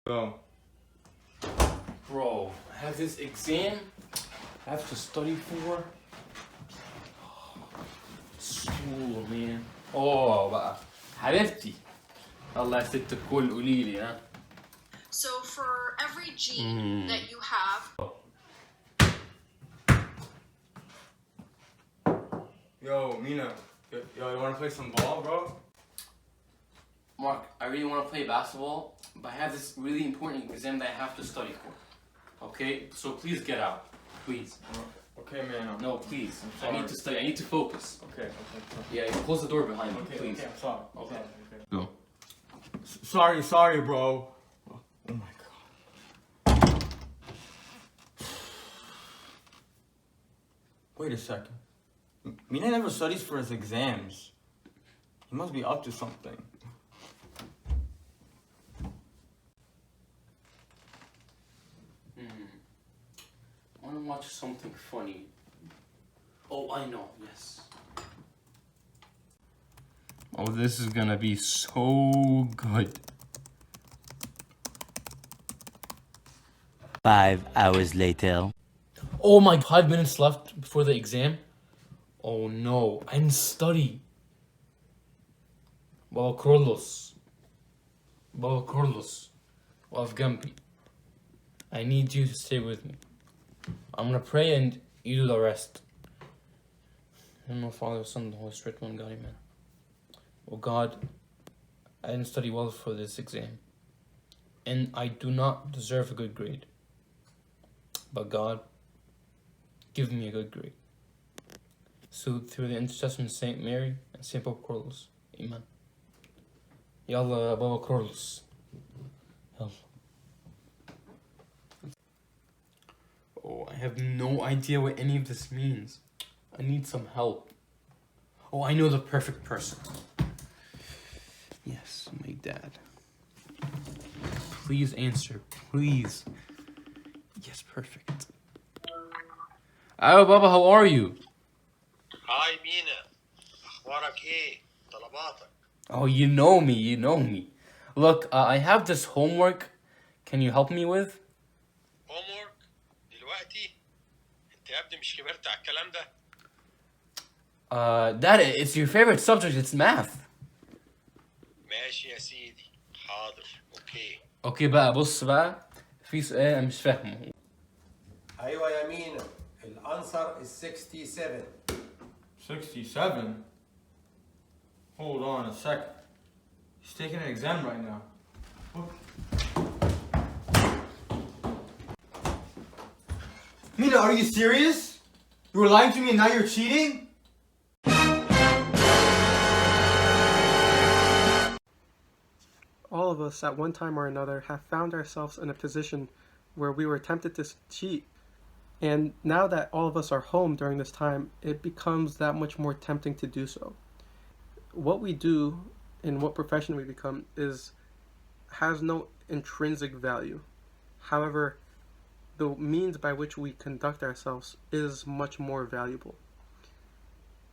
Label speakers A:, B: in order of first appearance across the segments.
A: Go.
B: Bro, I have this exam I have to study for. School, man. بقى حبيبتي الله يا ست الكل قولي لي ها.
C: So for every gene that you have.
A: Yo, Mina. Yo, you wanna play some ball, bro?
B: Mark, I really want to play basketball, but I have this really important exam that I have to study for. Okay? So please get out. Please.
A: Okay, man.
B: No, please. I
A: sorry.
B: need to study. I need to focus.
A: Okay.
B: Yeah, close the door behind me,
A: Okay,
B: please.
A: okay, I'm sorry.
B: Okay.
A: Go. Sorry, bro. Oh my god. Wait a second. Mina never studies for his exams. He must be up to something.
B: I want to watch something funny. Oh, I know. Yes. Oh, this is gonna be so good.
D: 5 hours later.
B: Oh my, 5 minutes left before the exam? Oh no, I didn't study. Baba Carlos. Of Gampi. I need you to stay with me. I'm gonna pray and you do the rest. In the name of the Father, Son, and the Holy Spirit, one God, amen. Oh God, I didn't study well for this exam. And I do not deserve a good grade. But God, give me a good grade. So through the intercession of Saint Mary and Saint Pope Carlos. Amen. Yalla Baba Carlos. Yalla. Oh, I have no idea what any of this means. I need some help. Oh, I know the perfect person. Yes, my dad. Please answer, please. Yes, perfect. Hello, Baba, how are you?
E: هاي مينا اخبارك ايه طلباتك
B: Oh, you know me. Look, I have this homework. Can you help me with?
E: homework دلوقتي انت يا ابني مش كبرت على الكلام ده
B: Dad, it's your favorite subject. It's math.
E: ماشي يا سيدي حاضر اوكي
B: Okay, بقى بص بقى. في سؤال أنا مش فاهمه.
F: ايوه يا مينا الانسر is 67.
A: 67? Hold on a second. He's taking an exam right now. Mina, are you serious? You were lying to me and now you're cheating?
G: All of us at one time or another have found ourselves in a position where we were tempted to cheat. And now that all of us are home during this time, it becomes that much more tempting to do so. What we do and what profession we become has no intrinsic value. However, the means by which we conduct ourselves is much more valuable.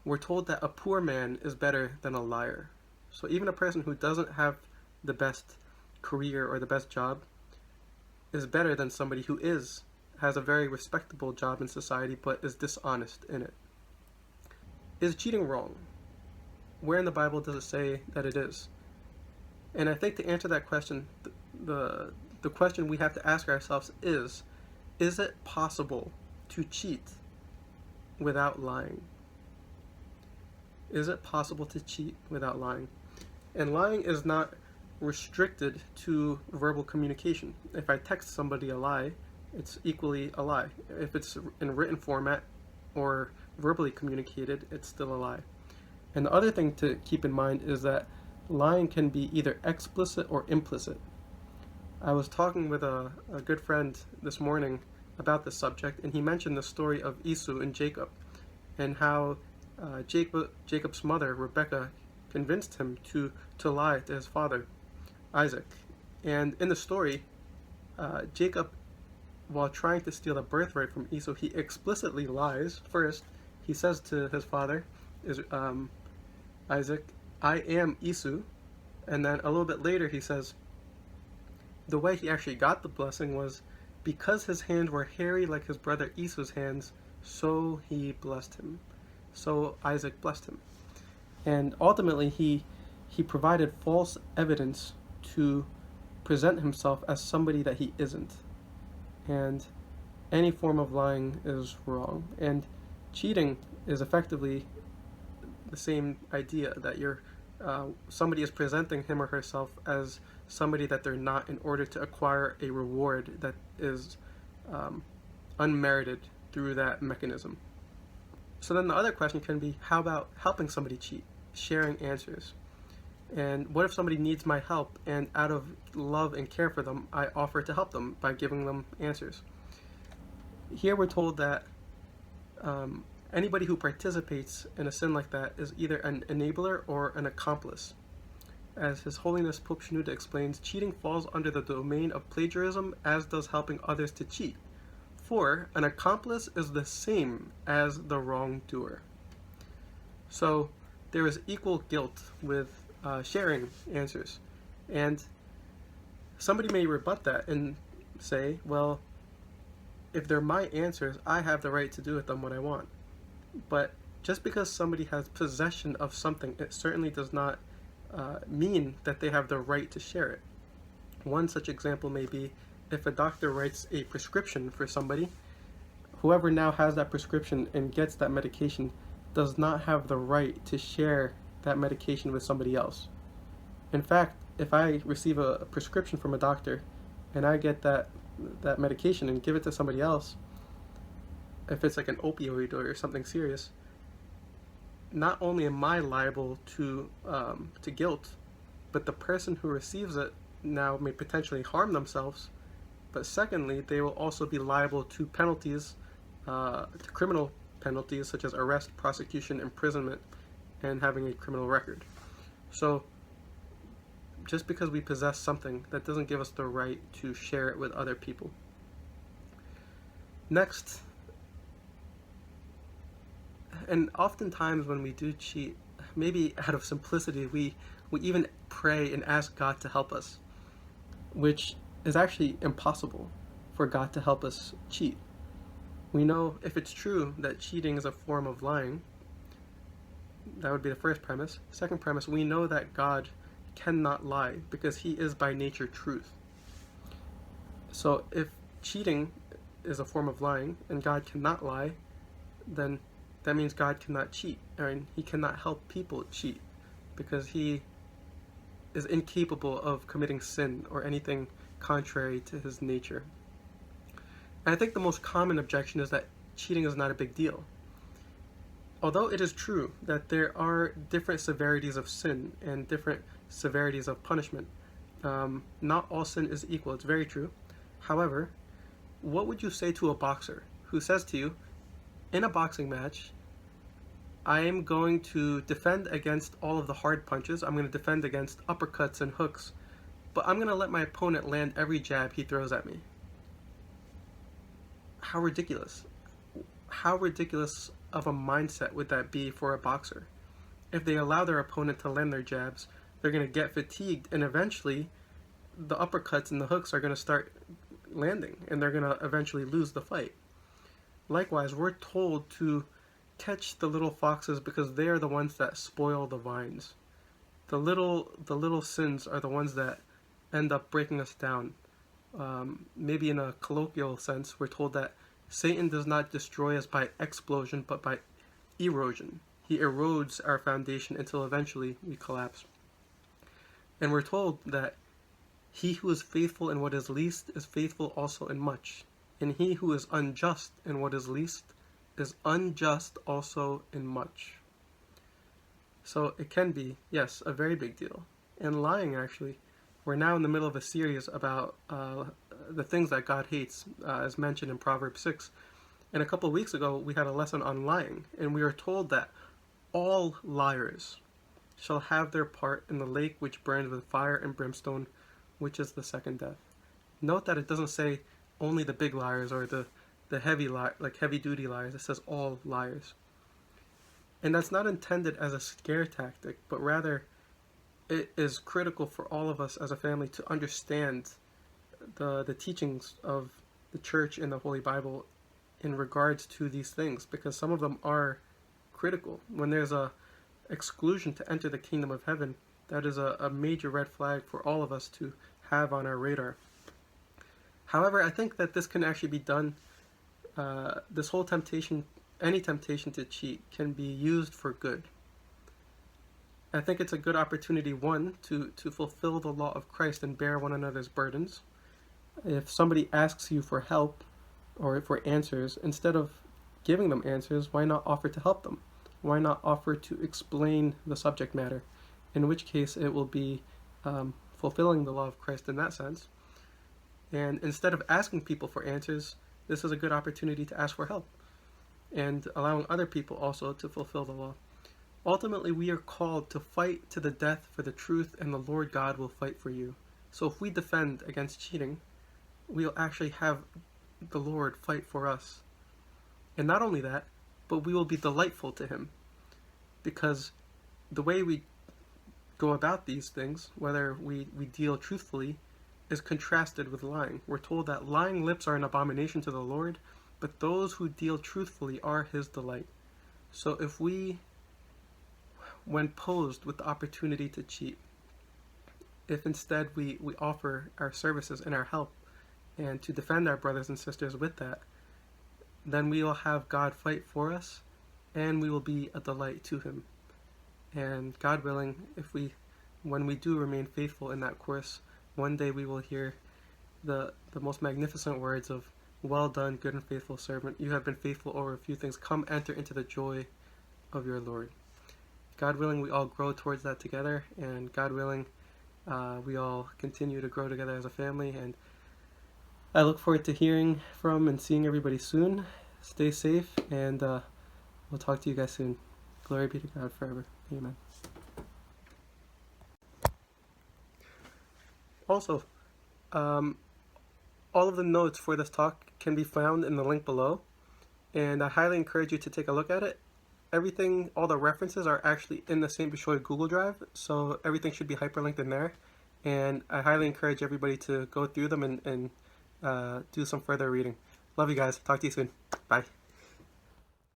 G: We're told that a poor man is better than a liar. So even a person who doesn't have the best career or the best job is better than somebody who has a very respectable job in society but is dishonest in it. Is cheating wrong? Where in the Bible does it say that it is? And I think to answer that question, the question we have to ask ourselves is it possible to cheat without lying? Is it possible to cheat without lying? And lying is not restricted to verbal communication. If I text somebody a lie, it's equally a lie. If it's in written format or verbally communicated, it's still a lie. And the other thing to keep in mind is that lying can be either explicit or implicit. I was talking with a good friend this morning about this subject, and he mentioned the story of Esau and Jacob, and how Jacob's mother, Rebecca, convinced him to lie to his father, Isaac. And in the story, Jacob, while trying to steal the birthright from Esau, he explicitly lies. First, he says to his father, Isaac, I am Esau. And then a little bit later he says, the way he actually got the blessing was because his hands were hairy like his brother Esau's hands, so he blessed him. So Isaac blessed him. And ultimately he provided false evidence to present himself as somebody that he isn't. And any form of lying is wrong. And cheating is effectively the same idea, that somebody is presenting him or herself as somebody that they're not in order to acquire a reward that is unmerited through that mechanism. So then the other question can be, how about helping somebody cheat, sharing answers? And what if somebody needs my help, and out of love and care for them, I offer to help them by giving them answers? Here we're told that anybody who participates in a sin like that is either an enabler or an accomplice. As His Holiness Pope Shenouda explains, cheating falls under the domain of plagiarism, as does helping others to cheat. For an accomplice is the same as the wrongdoer. So there is equal guilt with sharing answers. And somebody may rebut that and say, well, if they're my answers, I have the right to do with them what I want. But just because somebody has possession of something, it certainly does not mean that they have the right to share it. One such example may be if a doctor writes a prescription for somebody, whoever now has that prescription and gets that medication does not have the right to share that medication with somebody else. In fact, if I receive a prescription from a doctor and I get that medication and give it to somebody else, if it's like an opioid or something serious, not only am I liable to guilt, but the person who receives it now may potentially harm themselves. But secondly, they will also be liable to penalties, to criminal penalties such as arrest, prosecution, imprisonment, and having a criminal record. So just because we possess something, that doesn't give us the right to share it with other people. Next, and oftentimes when we do cheat, maybe out of simplicity, we even pray and ask God to help us, which is actually impossible for God to help us cheat. We know if it's true that cheating is a form of lying, that would be the first premise. Second premise, we know that God cannot lie because He is by nature truth. So if cheating is a form of lying and God cannot lie, then that means God cannot cheat, and He cannot help people cheat because He is incapable of committing sin or anything contrary to His nature. And I think the most common objection is that cheating is not a big deal. Although it is true that there are different severities of sin and different severities of punishment, not all sin is equal. It's very true. However, what would you say to a boxer who says to you, in a boxing match, I am going to defend against all of the hard punches, I'm going to defend against uppercuts and hooks, but I'm going to let my opponent land every jab he throws at me? How ridiculous. How ridiculous of a mindset would that be for a boxer? If they allow their opponent to land their jabs, they're going to get fatigued, and eventually the uppercuts and the hooks are going to start landing, and they're going to eventually lose the fight. Likewise, we're told to catch the little foxes because they are the ones that spoil the vines. The little sins are the ones that end up breaking us down. Maybe in a colloquial sense, we're told that Satan does not destroy us by explosion, but by erosion. He erodes our foundation until eventually we collapse. And we're told that he who is faithful in what is least is faithful also in much. And he who is unjust in what is least is unjust also in much. So it can be, yes, a very big deal. And lying, actually, we're now in the middle of a series about the things that God hates, as mentioned in Proverbs 6. And a couple of weeks ago, we had a lesson on lying, and we were told that all liars shall have their part in the lake which burns with fire and brimstone, which is the second death. Note that it doesn't say only the big liars or the heavy-duty liars. It says all liars. And that's not intended as a scare tactic, but rather it is critical for all of us as a family to understand the teachings of the church and the Holy Bible in regards to these things, because some of them are critical. When there's a exclusion to enter the kingdom of heaven, that is a major red flag for all of us to have on our radar. However, I think that this can actually be done. This whole temptation, any temptation to cheat, can be used for good. I think it's a good opportunity, one, to fulfill the law of Christ and bear one another's burdens. If somebody asks you for help or for answers, instead of giving them answers, why not offer to help them? Why not offer to explain the subject matter? In which case it will be fulfilling the law of Christ in that sense. And instead of asking people for answers, this is a good opportunity to ask for help and allowing other people also to fulfill the law. Ultimately, we are called to fight to the death for the truth, and the Lord God will fight for you. So if we defend against cheating, we'll actually have the Lord fight for us. And not only that, but we will be delightful to him. Because the way we go about these things, whether we deal truthfully, is contrasted with lying. We're told that lying lips are an abomination to the Lord, but those who deal truthfully are his delight. So if we, when posed with the opportunity to cheat, if instead we offer our services and our help and to defend our brothers and sisters with that, then we will have God fight for us and we will be a delight to him. And God willing, when we do remain faithful in that course, one day we will hear the most magnificent words of, "Well done, good and faithful servant. You have been faithful over a few things. Come enter into the joy of your Lord." God willing, we all grow towards that together, and God willing, we all continue to grow together as a family. And I look forward to hearing from and seeing everybody soon. Stay safe, and we'll talk to you guys soon. Glory be to God forever. Amen. Also, all of the notes for this talk can be found in the link below, and I highly encourage you to take a look at it. Everything, all the references are actually in the St. Bishoy Google Drive, so everything should be hyperlinked in there, and I highly encourage everybody to go through them and do some further reading. Love you guys. Talk to you soon. Bye.